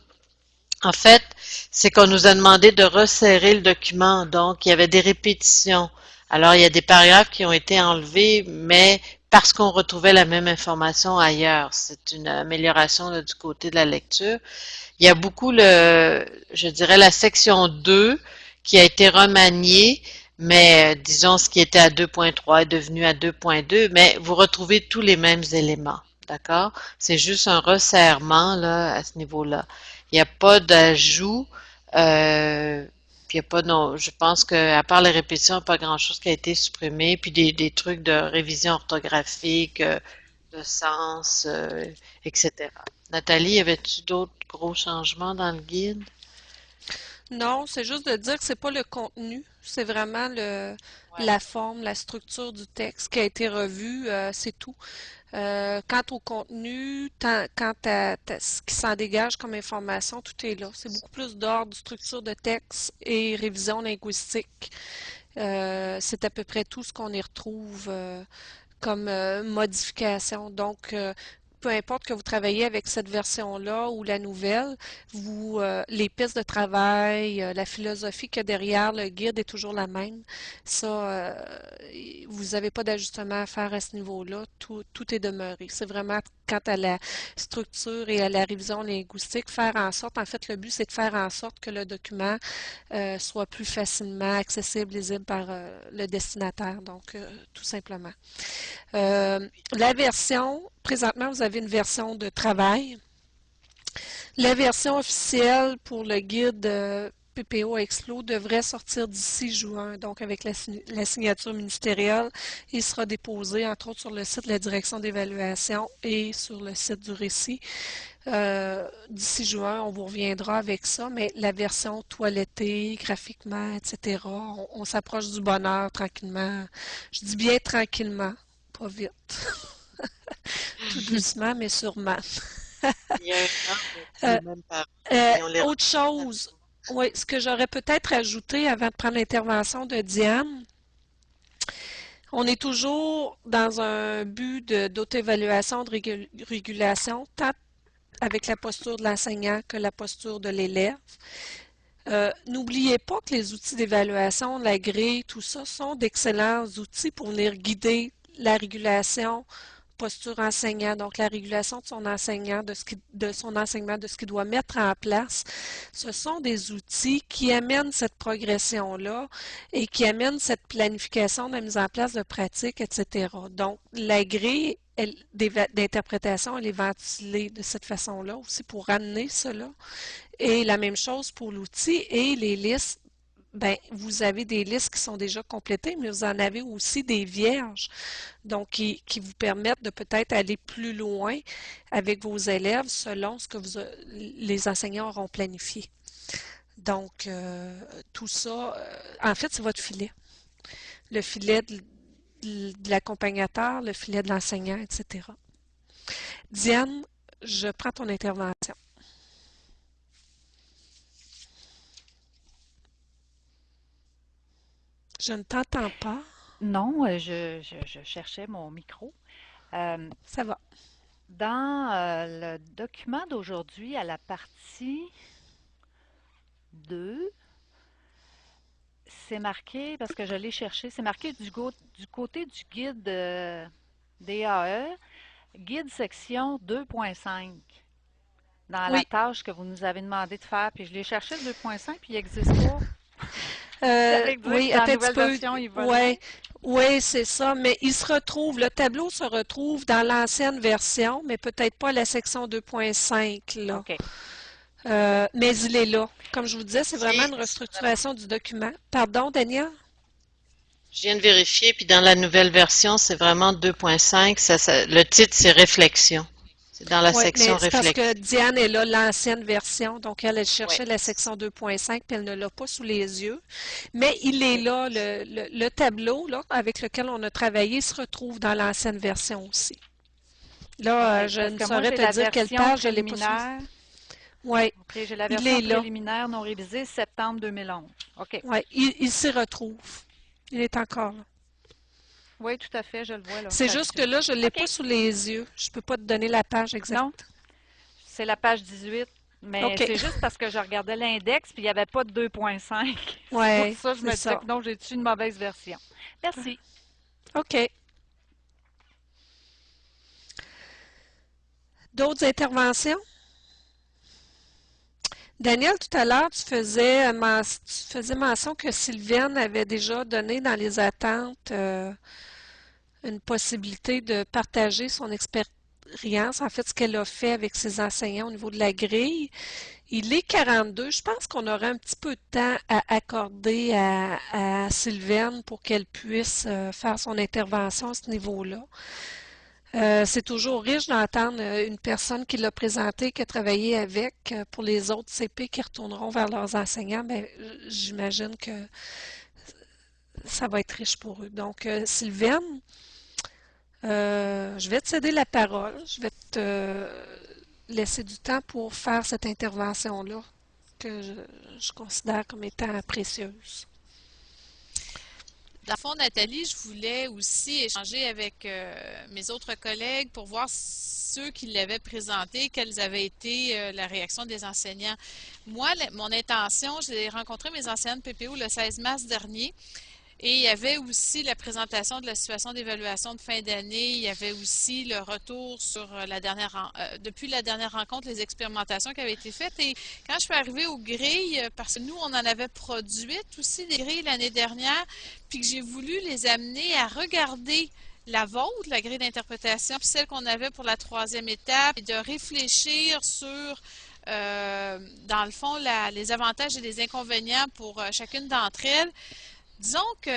En fait, c'est qu'on nous a demandé de resserrer le document, donc il y avait des répétitions. Alors, il y a des paragraphes qui ont été enlevés, mais parce qu'on retrouvait la même information ailleurs. C'est une amélioration là, du côté de la lecture. Il y a beaucoup, je dirais, la section 2 qui a été remaniée, mais disons ce qui était à 2.3 est devenu à 2.2, mais vous retrouvez tous les mêmes éléments. D'accord? C'est juste un resserrement là, à ce niveau-là. Il n'y a pas d'ajout. Puis il y a pas, non, je pense qu'à part les répétitions, pas grand-chose qui a été supprimé. Puis des trucs de révision orthographique, de sens, etc. Nathalie, y avait-tu d'autres gros changements dans le guide? Non, c'est juste de dire que c'est pas le contenu, c'est vraiment Ouais. la forme, la structure du texte qui a été revue, c'est tout. Quant au contenu, ce qui s'en dégage comme information, tout est là. C'est beaucoup plus d'ordre, structure de texte et révision linguistique. C'est à peu près tout ce qu'on y retrouve comme modification. Donc, peu importe que vous travaillez avec cette version-là ou la nouvelle, les pistes de travail, la philosophie qu'il y a derrière le guide est toujours la même. Ça, vous n'avez pas d'ajustement à faire à ce niveau-là. Tout est demeuré. C'est vraiment quant à la structure et à la révision linguistique, faire en sorte, en fait, le but, c'est de faire en sorte que le document soit plus facilement accessible, lisible par le destinataire, donc tout simplement. La version, présentement, vous avez une version de travail. La version officielle pour le guide PPO Explo devrait sortir d'ici juin, donc avec la signature ministérielle. Il sera déposé, entre autres, sur le site de la direction d'évaluation et sur le site du récit. D'ici juin, on vous reviendra avec ça, mais la version toilettée, graphiquement, etc., on s'approche du bonheur tranquillement. Je dis bien tranquillement, pas vite. Tout doucement, mais sûrement. Il y a un an, on dit Euh, les mêmes paroles et on les Autre chose, oui, ce que j'aurais peut-être ajouté avant de prendre l'intervention de Diane, on est toujours dans un but d'auto-évaluation, de régulation, tant avec la posture de l'enseignant que la posture de l'élève. N'oubliez pas que les outils d'évaluation, la grille, tout ça, sont d'excellents outils pour venir guider la régulation posture enseignant, donc la régulation de son enseignant, de son enseignement, de ce qu'il doit mettre en place. Ce sont des outils qui amènent cette progression-là et qui amènent cette planification de la mise en place de pratiques, etc. Donc, la grille d'interprétation, elle est ventilée de cette façon-là aussi pour amener cela. Et la même chose pour l'outil et les listes. Ben, vous avez des listes qui sont déjà complétées, mais vous en avez aussi des vierges, donc qui vous permettent de peut-être aller plus loin avec vos élèves selon ce que les enseignants auront planifié. Donc, tout ça, en fait, c'est votre filet. Le filet de l'accompagnateur, le filet de l'enseignant, etc. Diane, je prends ton intervention. Je ne t'entends pas. Non, je cherchais mon micro. Euh, Ça va. Dans le document d'aujourd'hui, à la partie 2, c'est marqué, parce que je l'ai cherché, c'est marqué du côté du guide DAE, guide section 2.5, dans la Oui. tâche que vous nous avez demandé de faire. Puis je l'ai cherché le 2.5, puis il n'existe pas. Ça veut dire que Oui, dans la attends un petit nouvelle peu. version, il va là. Ouais, ouais, c'est ça. Mais il se retrouve, le tableau se retrouve dans l'ancienne version, mais peut-être pas la section 2.5 là. OK. Mais il est là. Comme je vous disais, c'est vraiment Vérifier, une restructuration du document. Pardon, Daniel? je viens de vérifier, puis dans la nouvelle version, c'est vraiment 2.5. Le titre, c'est Réflexion. C'est dans la Oui, mais section c'est parce que Réflexion. Diane est là, l'ancienne version, donc elle Oui. cherchait la section 2.5, puis elle ne l'a pas sous les yeux. Mais il est là, le tableau là, avec lequel on a travaillé se retrouve dans l'ancienne version aussi. Là, OK. je Parce ne que moi, saurais j'ai te la dire quelle version page, je ne l'ai pas sous. préliminaire. Oui, OK, j'ai la il version est là. préliminaire non révisée septembre 2011. OK. Oui, il s'y retrouve. Il est encore là. Oui, tout à fait, je le vois là. C'est juste que là, je ne l'ai pas OK. sous les yeux. Je ne peux pas te donner la page Non, exacte. c'est la page 18, mais OK. c'est juste parce que je regardais l'index puis il n'y avait pas de 2.5. C'est pour Oui, ça que je c'est me disais ça. que non, j'ai-tu une mauvaise version. Merci. OK. D'autres interventions? Daniel, tout à l'heure, tu faisais mention que Sylviane avait déjà donné dans les attentes une possibilité de partager son expérience, en fait, ce qu'elle a fait avec ses enseignants au niveau de la grille. Il est 42. Je pense qu'on aura un petit peu de temps à accorder à Sylviane pour qu'elle puisse faire son intervention à ce niveau-là. C'est toujours riche d'entendre une personne qui l'a présenté, qui a travaillé avec. Pour les autres CP qui retourneront vers leurs enseignants, ben, j'imagine que ça va être riche pour eux. Donc, Sylvaine, je vais te céder la parole. Je vais te laisser du temps pour faire cette intervention-là que je considère comme étant précieuse. Dans le fond, Nathalie, je voulais aussi échanger avec mes autres collègues pour voir ceux qui l'avaient présenté, quelles avaient été la réaction des enseignants. Moi, mon intention, j'ai rencontré mes enseignants de PPO le 16 mars dernier. Et il y avait aussi la présentation de la situation d'évaluation de fin d'année. Il y avait aussi le retour sur depuis la dernière rencontre, les expérimentations qui avaient été faites. Et quand je suis arrivée aux grilles, parce que nous, on en avait produites aussi des grilles l'année dernière, puis que j'ai voulu les amener à regarder la vôtre, la grille d'interprétation, puis celle qu'on avait pour la troisième étape, et de réfléchir sur dans le fond, les avantages et les inconvénients pour chacune d'entre elles. Disons que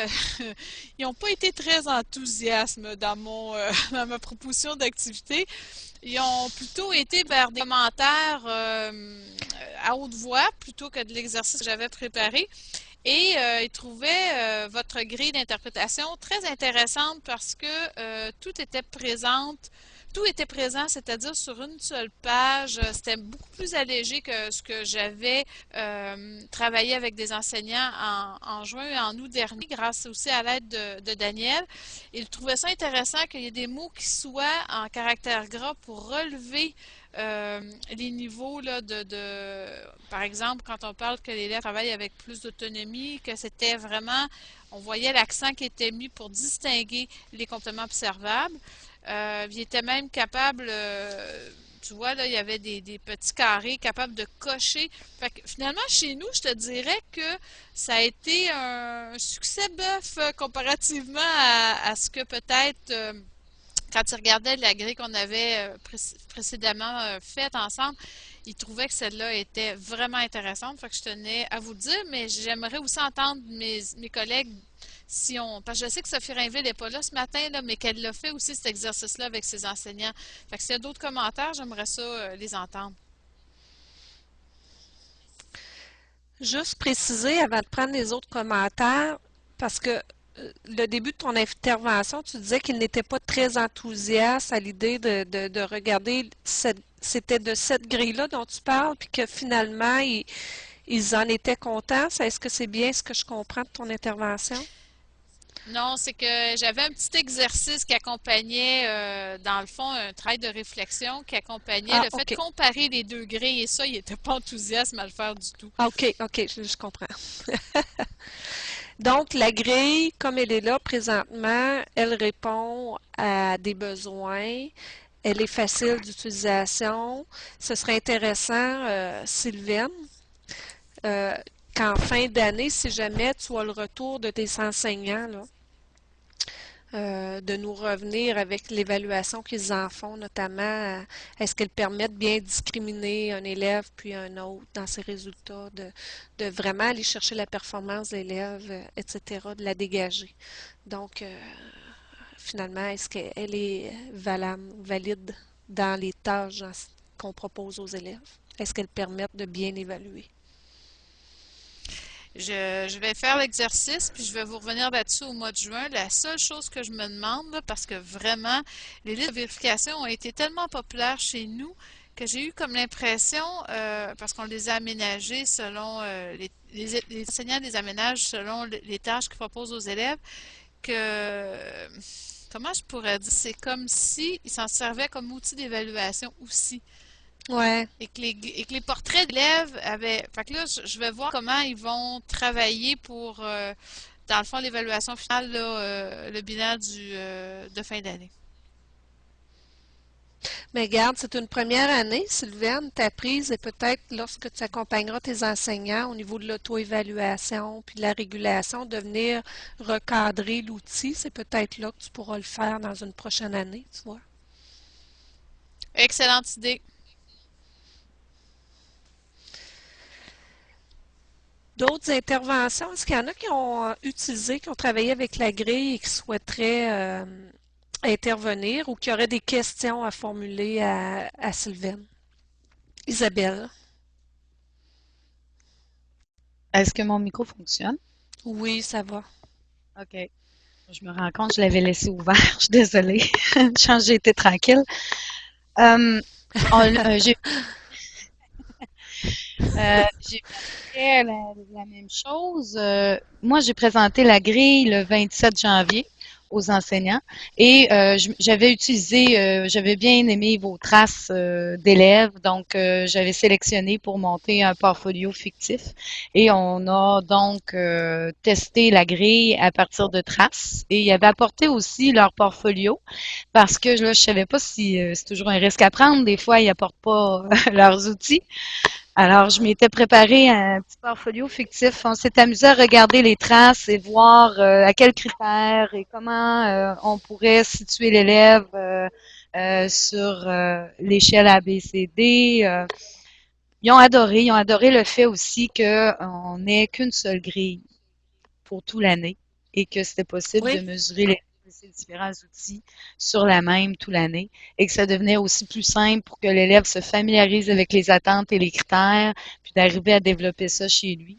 ils n'ont pas été très enthousiastes dans ma proposition d'activité. Ils ont plutôt été vers des commentaires à haute voix plutôt que de l'exercice que j'avais préparé. Et ils trouvaient votre grille d'interprétation très intéressante parce que tout était présent, c'est-à-dire sur une seule page. C'était beaucoup plus allégé que ce que j'avais travaillé avec des enseignants en juin et en août dernier, grâce aussi à l'aide de Daniel. Ils trouvaient ça intéressant qu'il y ait des mots qui soient en caractère gras pour relever les niveaux là, par exemple, quand on parle que l'élève travaille avec plus d'autonomie, que c'était vraiment, on voyait l'accent qui était mis pour distinguer les comportements observables. Il était même capable, tu vois, là, il y avait des petits carrés capables de cocher. Fait que, finalement, chez nous, je te dirais que ça a été un succès bœuf comparativement à ce que peut-être quand ils regardaient la grille qu'on avait précédemment faite ensemble, ils trouvaient que celle-là était vraiment intéressante. Fait que je tenais à vous le dire, mais j'aimerais aussi entendre mes collègues parce que je sais que Sophie Rainville n'est pas là ce matin, là, mais qu'elle l'a fait aussi cet exercice-là avec ses enseignants. Fait que s'il y a d'autres commentaires, j'aimerais ça les entendre. Juste préciser avant de prendre les autres commentaires, parce que le début de ton intervention, tu disais qu'il n'était pas très enthousiaste à l'idée de regarder c'était de cette grille-là dont tu parles, puis que finalement, ils en étaient contents. Est-ce que c'est bien ce que je comprends de ton intervention? Non, c'est que j'avais un petit exercice qui accompagnait, dans le fond, un travail de réflexion qui accompagnait Ah, le fait de OK. comparer les deux grilles et ça, il n'était pas enthousiaste à le faire du tout. Ah, OK, OK, je comprends. Donc, la grille, comme elle est là présentement, elle répond à des besoins. Elle est facile d'utilisation. Ce serait intéressant, Sylvaine, euh, qu'en fin d'année, si jamais tu as le retour de tes enseignants, là, de nous revenir avec l'évaluation qu'ils en font, notamment est-ce qu'elles permettent bien discriminer un élève puis un autre dans ses résultats, de vraiment aller chercher la performance de l'élève, etc., de la dégager. Donc, finalement, est-ce qu'elle est valide dans les tâches qu'on propose aux élèves? Est-ce qu'elles permettent de bien évaluer? Je vais faire l'exercice, puis je vais vous revenir là-dessus au mois de juin. La seule chose que je me demande, là, parce que vraiment, les listes de vérification ont été tellement populaires chez nous que j'ai eu comme l'impression, parce qu'on les a aménagées selon, les enseignants les aménagent selon les tâches qu'ils proposent aux élèves, que, comment je pourrais dire, c'est comme si ils s'en servaient comme outil d'évaluation aussi. Ouais. Et que les portraits d'élèves avaient. Fait que là, je vais voir comment ils vont travailler pour, dans le fond, l'évaluation finale, là, le bilan de fin d'année. Mais garde, c'est une première année, Sylvaine, ta prise et peut-être lorsque tu accompagneras tes enseignants au niveau de l'auto-évaluation puis de la régulation, de venir recadrer l'outil, c'est peut-être là que tu pourras le faire dans une prochaine année, tu vois. Excellente idée. D'autres interventions, est-ce qu'il y en a qui ont utilisé, qui ont travaillé avec la grille et qui souhaiteraient intervenir ou qui auraient des questions à formuler à Sylvaine? Isabelle. Est-ce que mon micro fonctionne? Oui, ça va. OK. Je me rends compte, je l'avais laissé ouvert. Je suis désolée. Quand j'ai été tranquille. Euh, j'ai j'ai fait la même chose. Moi, j'ai présenté la grille le 27 janvier aux enseignants et j'avais bien aimé vos traces d'élèves, donc j'avais sélectionné pour monter un portfolio fictif et on a donc testé la grille à partir de traces et ils avaient apporté aussi leur portfolio parce que là, je savais pas si c'est toujours un risque à prendre. Des fois, ils apportent pas leurs outils. Alors, je m'étais préparé un petit portfolio fictif. On s'est amusé à regarder les traces et voir à quels critères et comment on pourrait situer l'élève sur l'échelle ABCD. Ils ont adoré le fait aussi qu'on n'ait qu'une seule grille pour toute l'année et que c'était possible de Oui. mesurer ces différents outils sur la même toute l'année et que ça devenait aussi plus simple pour que l'élève se familiarise avec les attentes et les critères, puis d'arriver à développer ça chez lui.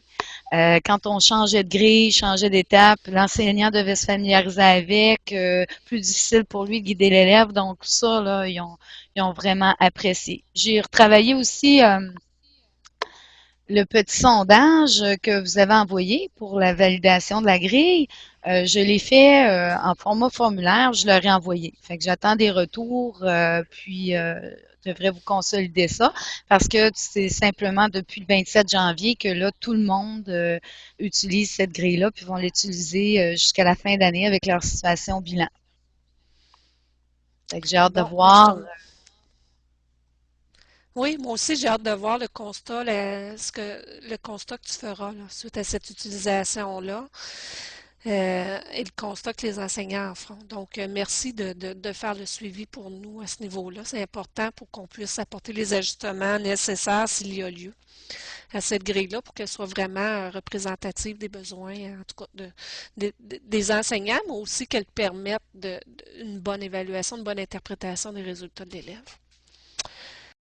Quand on changeait de grille, changeait d'étape, l'enseignant devait se familiariser avec, plus difficile pour lui de guider l'élève. Donc ça, là, ils ont vraiment apprécié. J'ai retravaillé aussi le petit sondage que vous avez envoyé pour la validation de la grille, je l'ai fait en format formulaire, je leur ai envoyé. Fait que j'attends des retours, puis je devrais vous consolider ça parce que c'est simplement depuis le 27 janvier que là, tout le monde utilise cette grille-là, puis vont l'utiliser jusqu'à la fin d'année avec leur situation bilan. Fait que j'ai hâte de Bon, ben, je voir. te Oui, moi aussi, j'ai hâte de voir le constat, le constat que tu feras là, suite à cette utilisation-là et le constat que les enseignants en feront. Donc, merci de faire le suivi pour nous à ce niveau-là. C'est important pour qu'on puisse apporter les ajustements nécessaires s'il y a lieu à cette grille-là pour qu'elle soit vraiment représentative des besoins, en tout cas des enseignants, mais aussi qu'elle permette une bonne évaluation, une bonne interprétation des résultats de l'élève.